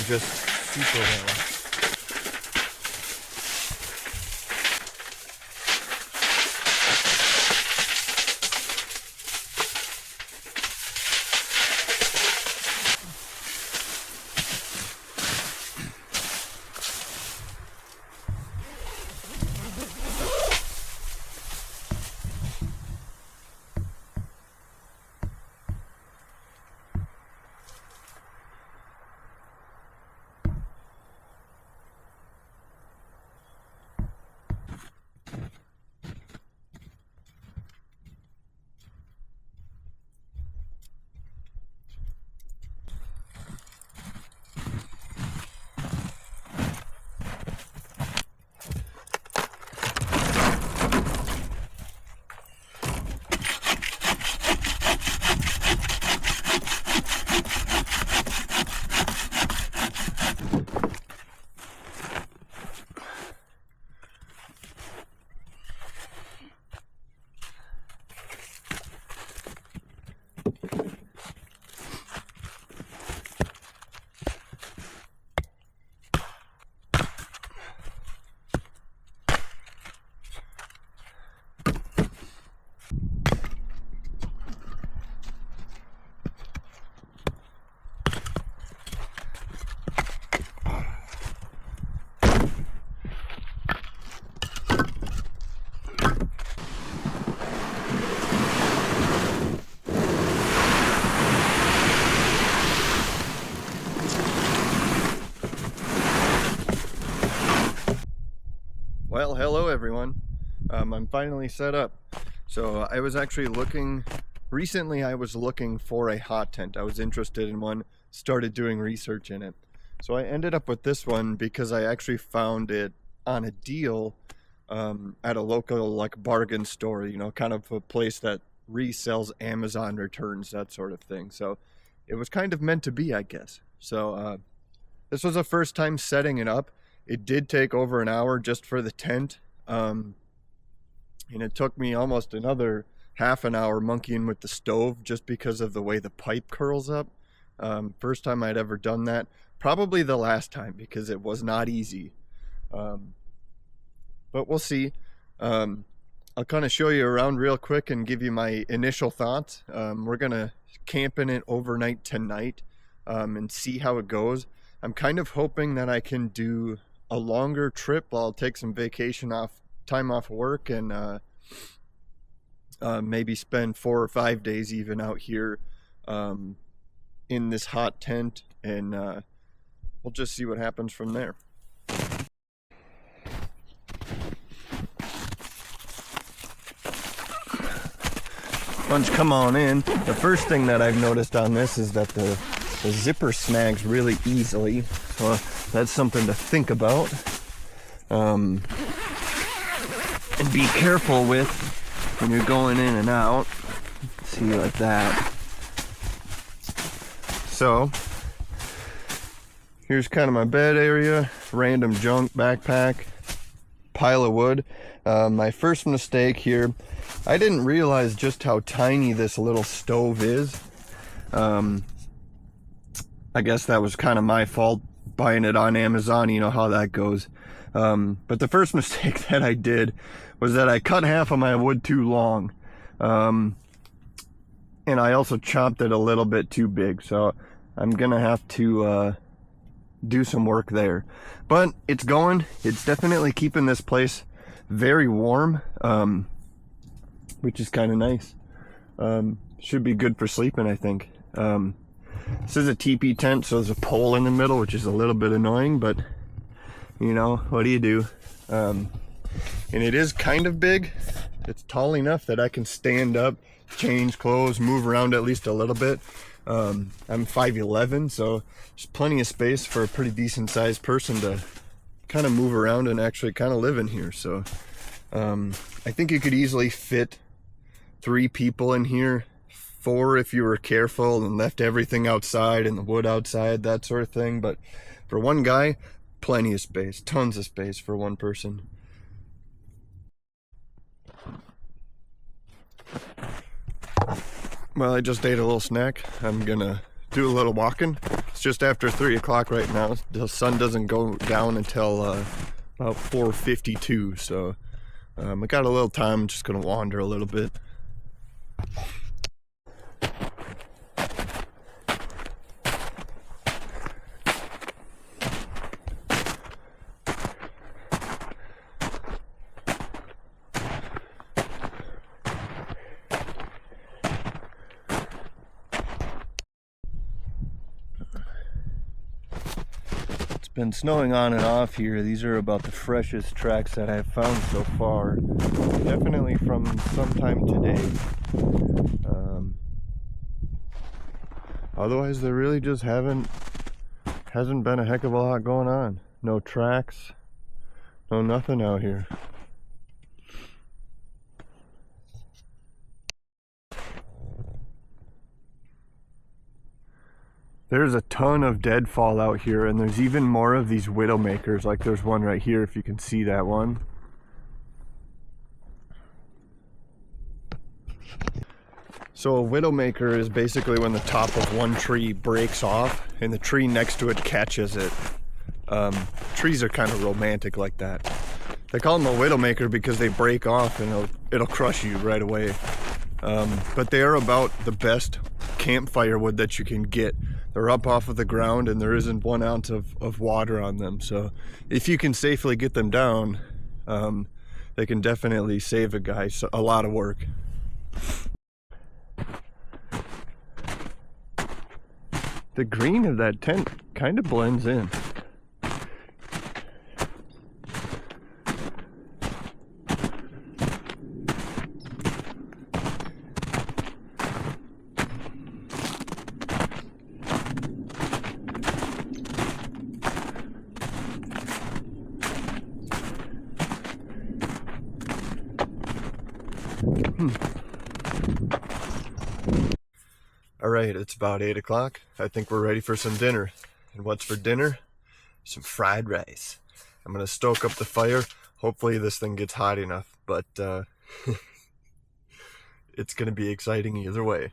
just super well. Well, hello everyone. I'm finally set up. So I was actually recently I was looking for a hot tent. I was interested in one, started doing research in it. So I ended up with this one because I actually found it on a deal at a local like bargain store, you know, kind of a place that resells Amazon returns, that sort of thing. So it was kind of meant to be, I guess. So this was the first time setting it up. It did take over an hour just for the tent, and it took me almost another half an hour monkeying with the stove just because of the way the pipe curls up. First time I'd ever done that, probably the last time, because it was not easy. But we'll see. I'll kind of show you around real quick and give you my initial thoughts. We're gonna camp in it overnight tonight and see how it goes. I'm kind of hoping that I can do a longer trip. I'll take some time off work and maybe spend 4 or 5 days even out here in this hot tent, and we'll just see what happens from there. Once come on in, the first thing that I've noticed on this is that the zipper snags really easily, so that's something to think about and be careful with when you're going in and out. See, like that. So here's kind of my bed area, random junk, backpack, pile of wood. My first mistake here, I didn't realize just how tiny this little stove is. I guess that was kind of my fault buying it on Amazon, you know how that goes. But the first mistake that I did was that I cut half of my wood too long. And I also chopped it a little bit too big, so I'm gonna have to do some work there. But it's going. It's definitely keeping this place very warm, which is kind of nice. Should be good for sleeping, I think. This is a teepee tent, so there's a pole in the middle, which is a little bit annoying, but you know, what do you do? And it is kind of big. It's tall enough that I can stand up, change clothes, move around at least a little bit. I'm 5'11", so there's plenty of space for a pretty decent sized person to kind of move around and actually kind of live in here. So I think you could easily fit 3 people in here, 4 if you were careful and left everything outside and the wood outside, that sort of thing. But for one guy, plenty of space, tons of space for one person. Well, I just ate a little snack. I'm gonna do a little walking. It's just after 3 o'clock right now. The sun doesn't go down until about 4:52, so I got a little time. I'm just gonna wander a little bit. Been snowing on and off here. These are about the freshest tracks that I've found so far. Definitely from sometime today. Otherwise, there really just hasn't been a heck of a lot going on. No tracks, no nothing out here. There's a ton of deadfall out here, and there's even more of these widowmakers. Like there's one right here, if you can see that one. So a widowmaker is basically when the top of one tree breaks off and the tree next to it catches it. Trees are kind of romantic like that. They call them a widowmaker because they break off and it'll crush you right away. But they are about the best campfire wood that you can get. They're up off of the ground and there isn't 1 ounce of water on them. So if you can safely get them down, they can definitely save a guy a lot of work. The green of that tent kind of blends in. All right, it's about 8 o'clock. I think we're ready for some dinner. And what's for dinner? Some fried rice. I'm gonna stoke up the fire. Hopefully this thing gets hot enough, but it's gonna be exciting either way.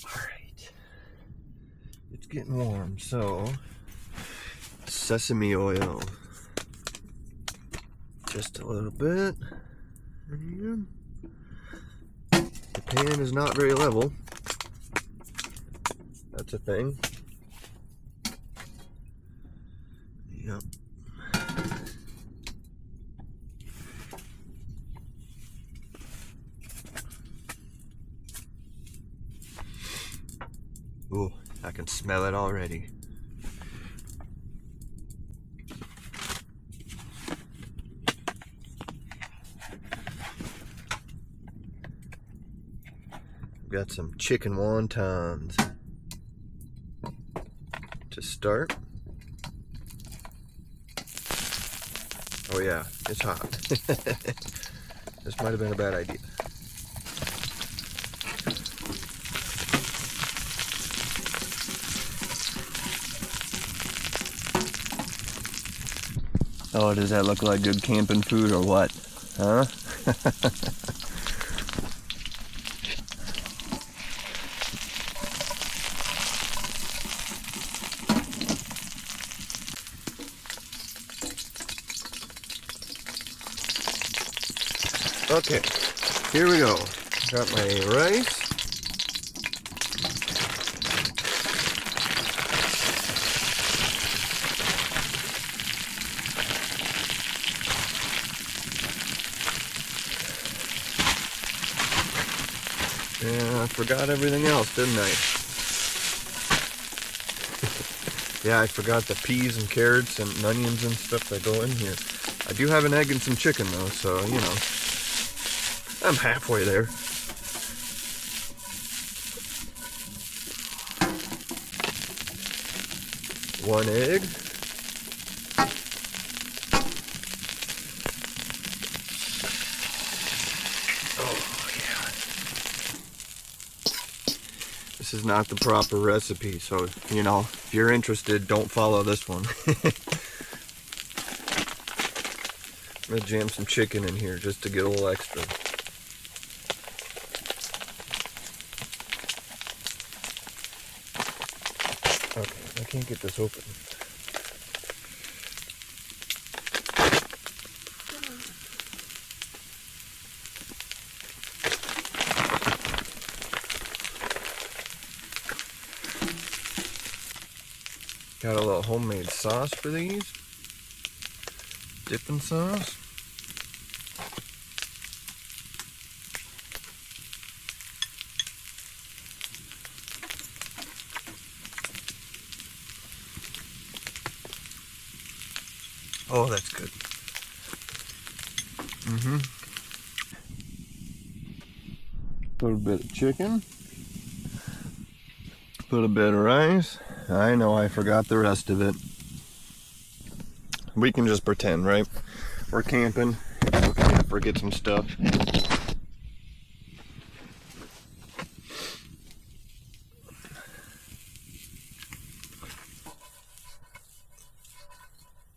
All right, it's getting warm, so sesame oil. Just a little bit. The pan is not very level. That's a thing. Yep. Ooh, I can smell it already. Got some chicken wontons to start. Oh yeah, it's hot. This might have been a bad idea. Oh, does that look like good camping food or what? Huh? Okay, here we go. Got my rice. Yeah, I forgot everything else, didn't I? Yeah, I forgot the peas and carrots and onions and stuff that go in here. I do have an egg and some chicken though, so you know. I'm halfway there. One egg. Oh, yeah. This is not the proper recipe, so, you know, if you're interested, don't follow this one. I'm gonna jam some chicken in here just to get a little extra. Okay, can't get this open. Got a little homemade sauce for these. Dipping sauce. Oh, that's good. A little bit of chicken. A little bit of rice. I know I forgot the rest of it. We can just pretend, right? We're camping. We can forget some stuff.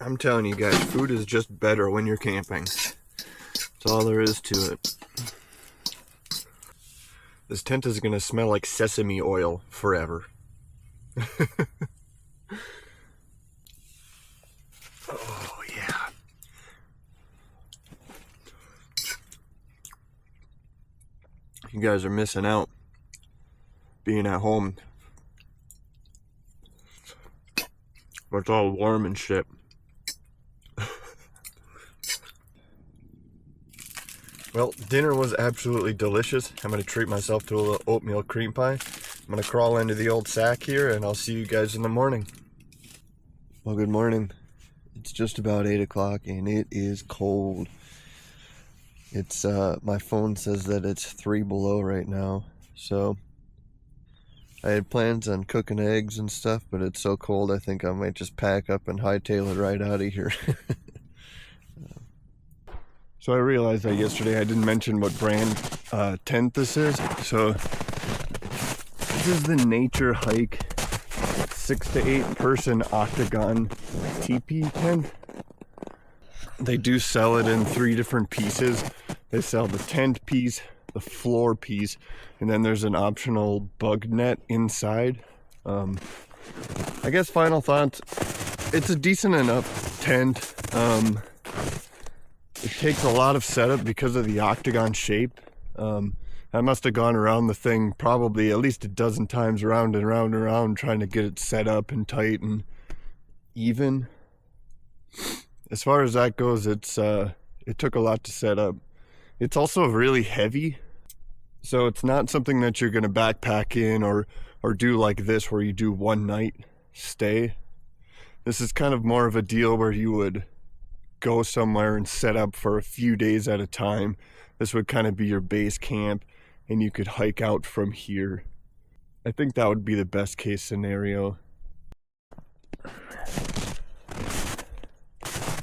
I'm telling you guys, food is just better when you're camping. That's all there is to it. This tent is gonna smell like sesame oil forever. Oh yeah. You guys are missing out being at home. It's all warm and shit. Well, dinner was absolutely delicious. I'm gonna treat myself to a little oatmeal cream pie. I'm gonna crawl into the old sack here and I'll see you guys in the morning. Well, good morning. It's just about 8 o'clock and it is cold. It's, my phone says that it's 3 below right now. So, I had plans on cooking eggs and stuff, but it's so cold I think I might just pack up and hightail it right out of here. So I realized that yesterday I didn't mention what brand tent this is. So this is the NatureHike 6 to 8 person octagon teepee tent. They do sell it in 3 different pieces. They sell the tent piece, the floor piece, and then there's an optional bug net inside. I guess final thoughts, it's a decent enough tent. It takes a lot of setup because of the octagon shape. I must have gone around the thing probably at least a dozen times around and around and around trying to get it set up and tight and even. As far as that goes, it took a lot to set up. It's also really heavy, so it's not something that you're gonna backpack in or do like this where you do one night stay. This is kind of more of a deal where you would go somewhere and set up for a few days at a time. This would kind of be your base camp and you could hike out from here. I think that would be the best case scenario.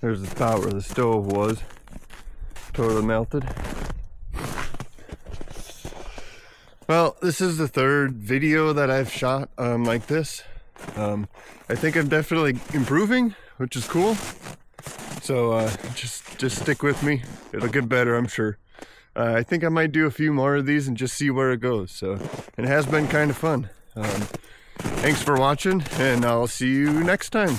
There's the spot where the stove was. Totally melted. Well, this is the 3rd video that I've shot like this. I think I'm definitely improving, which is cool. So just stick with me. It'll get better, I'm sure. I think I might do a few more of these and just see where it goes. So it has been kind of fun. Thanks for watching, and I'll see you next time.